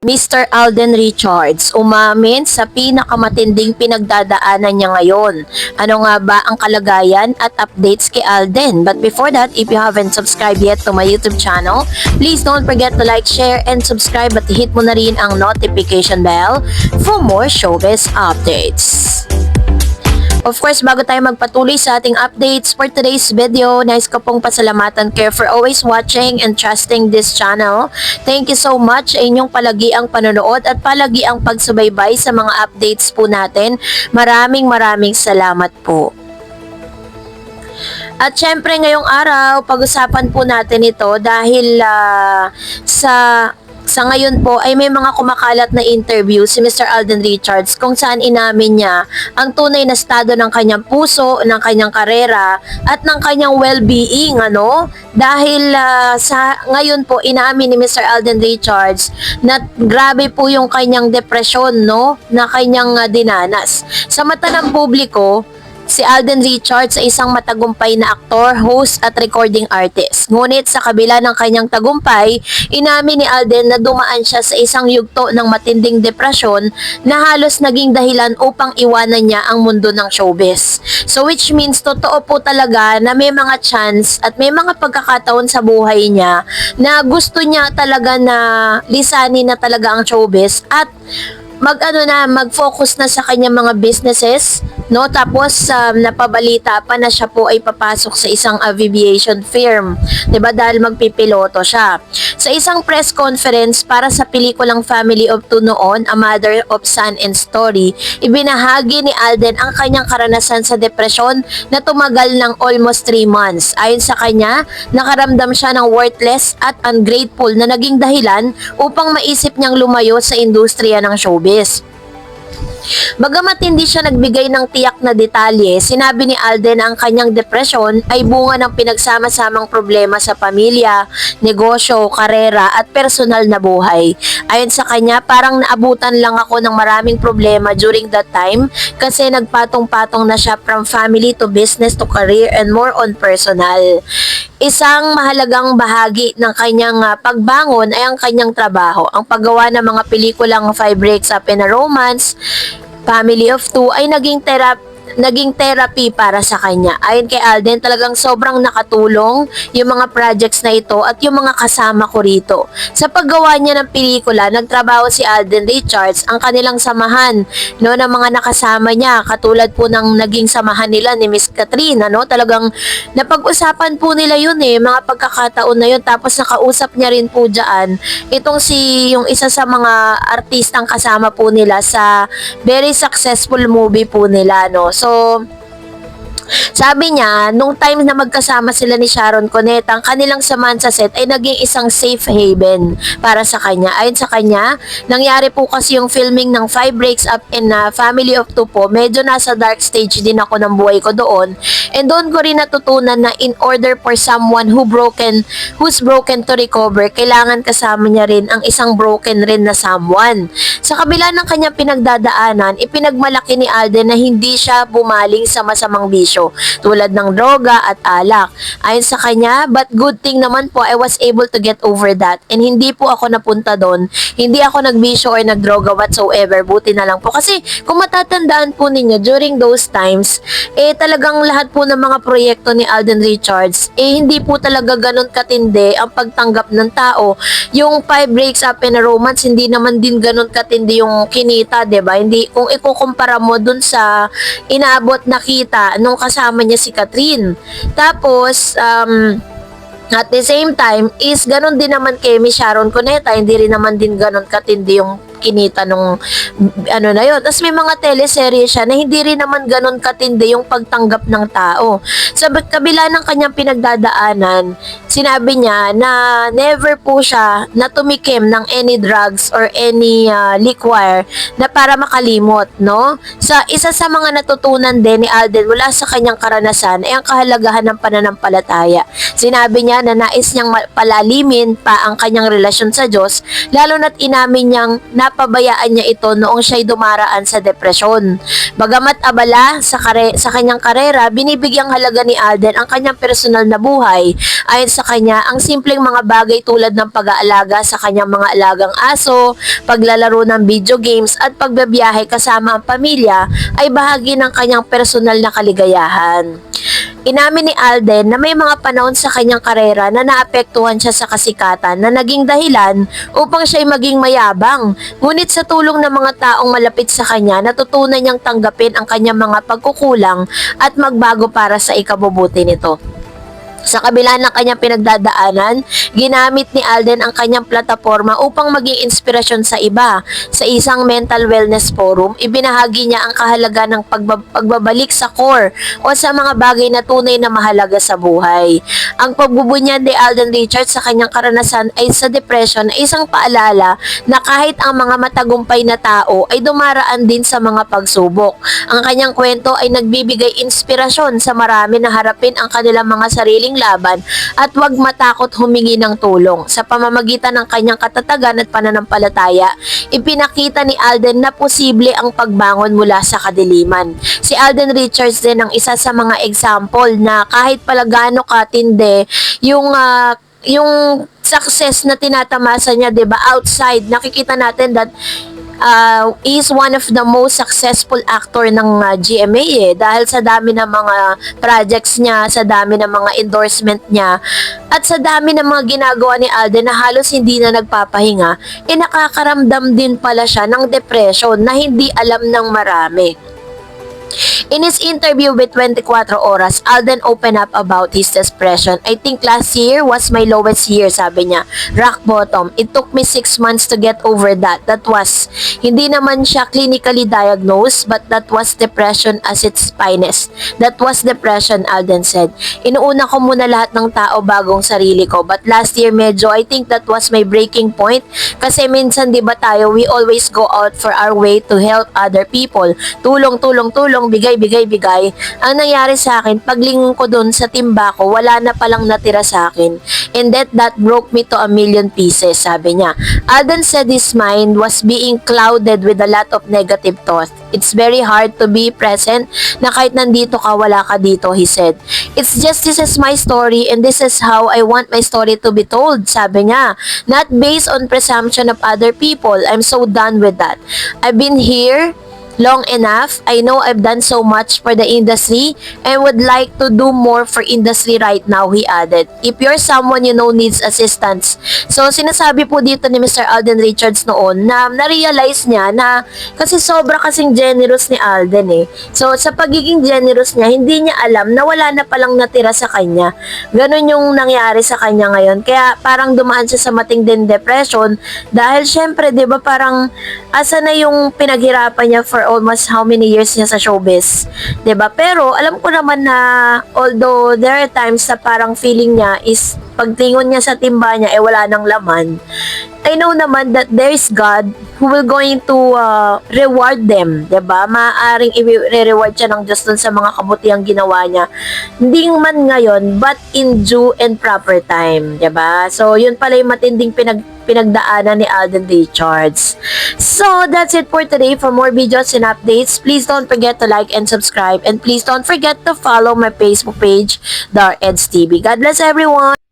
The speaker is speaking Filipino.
Mr. Alden Richards umamin sa pinakamatinding pinagdadaanan niya ngayon. Ano nga ba ang kalagayan at updates kay Alden? But before that, if you haven't subscribed yet to my YouTube channel, please don't forget to like, share, and subscribe at hit mo na rin ang notification bell for more showbiz updates. Of course, bago tayo magpatuloy sa ating updates for today's video, nais ko pong pasalamatan kayo for always watching and trusting this channel. Thank you so much sa inyong palagiang panonood at palagiang pagsubaybay sa mga updates po natin. Maraming salamat po. At syempre ngayong araw, pag-usapan po natin ito dahil sa ngayon po ay may mga kumakalat na interview si Mr. Alden Richards kung saan inamin niya ang tunay na estado ng kanyang puso, ng kanyang karera at ng kanyang well-being, dahil sa ngayon po inamin ni Mr. Alden Richards na grabe po yung kanyang depresyon, na kanyang dinanas. Sa mata ng publiko, si Alden Richards ay isang matagumpay na aktor, host at recording artist. Ngunit sa kabila ng kanyang tagumpay, inamin ni Alden na dumaan siya sa isang yugto ng matinding depresyon na halos naging dahilan upang iwanan niya ang mundo ng showbiz. So which means totoo po talaga na may mga chance at may mga pagkakataon sa buhay niya na gusto niya talaga na lisanin na talaga ang showbiz at mag-focus na sa kanyang mga businesses, tapos napabalita pa na siya po ay papasok sa isang aviation firm, 'di ba? Dahil magpipiloto siya. Sa isang press conference para sa pelikulang Family of Two noon, A Mother of Son and Story, ibinahagi ni Alden ang kanyang karanasan sa depresyon na tumagal ng almost 3 months. Ayon sa kanya, nakaramdam siya ng worthless at ungrateful na naging dahilan upang maisip niyang lumayo sa industriya ng showbiz. Bagamat hindi siya nagbigay ng tiyak na detalye, sinabi ni Alden na ang kanyang depresyon ay bunga ng pinagsama-samang problema sa pamilya, negosyo, karera at personal na buhay. Ayon sa kanya, parang naabutan lang ako ng maraming problema during that time kasi nagpatong-patong na siya from family to business to career and more on personal. Isang mahalagang bahagi ng kanyang pagbangon ay ang kanyang trabaho. Ang paggawa ng mga pelikulang Five Breaks Up in a Romance, Family of Two ay naging therapy para sa kanya. Ayon kay Alden, talagang sobrang nakatulong yung mga projects na ito at yung mga kasama ko rito. Sa paggawa niya ng pelikula, nagtrabaho si Alden Richards, ang kanilang samahan, ng mga nakasama niya, katulad po ng naging samahan nila ni Miss Catherine, talagang napag-usapan po nila yun mga pagkakataon na yun, tapos nakausap niya rin po dyan, yung isa sa mga artistang kasama po nila sa very successful movie po nila, So, sabi niya, nung time na magkasama sila ni Sharon Cuneta, ang kanilang samahan sa set ay naging isang safe haven para sa kanya. Ayon sa kanya, nangyari po kasi yung filming ng Five Breaks Up in Family of Two po, medyo nasa dark stage din ako ng buhay ko doon. And doon ko rin natutunan na in order for someone who's broken to recover, kailangan kasama niya rin ang isang broken rin na someone. Sa kabila ng kanyang pinagdadaanan, ipinagmalaki ni Alden na hindi siya bumaling sa masamang bisyo tulad ng droga at alak. Ayon sa kanya, but good thing naman po I was able to get over that and hindi po ako napunta doon. Hindi ako nagbisyo or nagdroga whatsoever. Buti na lang po. Kasi kung matatandaan po ninyo, during those times, talagang lahat po ng mga proyekto ni Alden Richards, hindi po talaga ganun katindi ang pagtanggap ng tao. Yung Five Breaks Up in a Romance, hindi naman din ganun katindi yung kinita, diba? Hindi, kung ikukumpara mo dun sa inaabot na kita nung kasama niya si Catherine. Tapos, at the same time, is ganun din naman kay Miss Sharon Cuneta, hindi rin naman din ganun katindi yung kinita nung na yun. Tapos may mga teleserye siya na hindi rin naman ganun katindi yung pagtanggap ng tao. Sa kabila ng kanyang pinagdadaanan, sinabi niya na never po siya na tumikim ng any drugs or any liquor na para makalimot, Sa isa sa mga natutunan din ni Alden mula sa kanyang karanasan ay ang kahalagahan ng pananampalataya. Sinabi niya na nais niyang palalimin pa ang kanyang relasyon sa Diyos, lalo na't inamin niyang napabayaan niya ito noong siya'y dumaraan sa depresyon. Bagamat abala sa kanyang karera, binibigyang halaga ni Alden ang kanyang personal na buhay. Ayon sa kanya ang simpleng mga bagay tulad ng pag-aalaga sa kanyang mga alagang aso, paglalaro ng video games at pagbabiyahe kasama ang pamilya ay bahagi ng kanyang personal na kaligayahan. Inamin ni Alden na may mga panahon sa kanyang karera na naapektuhan siya sa kasikatan na naging dahilan upang siya ay maging mayabang. Ngunit sa tulong ng mga taong malapit sa kanya, natutunan niyang tanggapin ang kanyang mga pagkukulang at magbago para sa ikabubuti nito. Sa kabila ng kanyang pinagdadaanan, ginamit ni Alden ang kanyang plataforma upang maging inspirasyon sa iba. Sa isang mental wellness forum, ibinahagi niya ang kahalaga ng pagbabalik sa core o sa mga bagay na tunay na mahalaga sa buhay. Ang pagbubunyad ni Alden Richards sa kanyang karanasan ay sa depression ay isang paalala na kahit ang mga matagumpay na tao ay dumaraan din sa mga pagsubok. Ang kanyang kwento ay nagbibigay inspirasyon sa marami na harapin ang kanilang mga sariling laban at huwag matakot humingi ng tulong. Sa pamamagitan ng kanyang katatagan at pananampalataya, ipinakita ni Alden na posible ang pagbangon mula sa kadiliman. Si Alden Richards din ang isa sa mga example na kahit pala gaano katindi yung success na tinatamasa niya, 'di ba? Outside, nakikita natin that is one of the most successful actor ng GMA dahil sa dami ng mga projects niya, sa dami ng mga endorsement niya at sa dami ng mga ginagawa ni Alden na halos hindi na nagpapahinga, nakakaramdam din pala siya ng depression na hindi alam ng marami. In his interview with 24 Oras, Alden opened up about his depression. I think last year was my lowest year, sabi niya. Rock bottom. It took me 6 months to get over that. That was, hindi naman siya clinically diagnosed, but that was depression as its finest. That was depression, Alden said. Inuuna ko muna lahat ng tao bagong sarili ko. But last year medyo, I think that was my breaking point. Kasi minsan, di ba tayo, we always go out for our way to help other people. Tulong, bigay. Ang nangyari sa akin, paglingon ko dun sa timba ko, wala na palang natira sa akin. And that broke me to 1,000,000 pieces, sabi niya. Alden said his mind was being clouded with a lot of negative thoughts. It's very hard to be present na kahit nandito ka, wala ka dito, he said. It's just this is my story and this is how I want my story to be told, sabi niya. Not based on presumption of other people. I'm so done with that. I've been here long enough. I know I've done so much for the industry and would like to do more for industry right now, he added. If you're someone you know needs assistance. So, sinasabi po dito ni Mr. Alden Richards noon na na-realize niya na kasi sobra kasing generous ni Alden eh. So, sa pagiging generous niya, hindi niya alam na wala na palang natira sa kanya. Ganon yung nangyari sa kanya ngayon. Kaya parang dumaan siya sa matinding depression dahil syempre, di ba parang asa na yung pinaghirapan niya for almost how many years niya sa showbiz, 'di ba? Pero alam ko naman na although there are times na parang feeling niya is pagtingon niya sa timba niya wala nang laman. I know naman that there is God who will going to reward them, 'di ba? Maaaring i-reward siya ng Diyos dun sa mga kabutihang ginawa niya. Hindi man ngayon, but in due and proper time, 'di ba? So, yun pala yung matinding pinagdaanan ni Alden Richards. So, that's it for today. For more videos and updates, please don't forget to like and subscribe. And please don't forget to follow my Facebook page, Dar Eds TV. God bless everyone!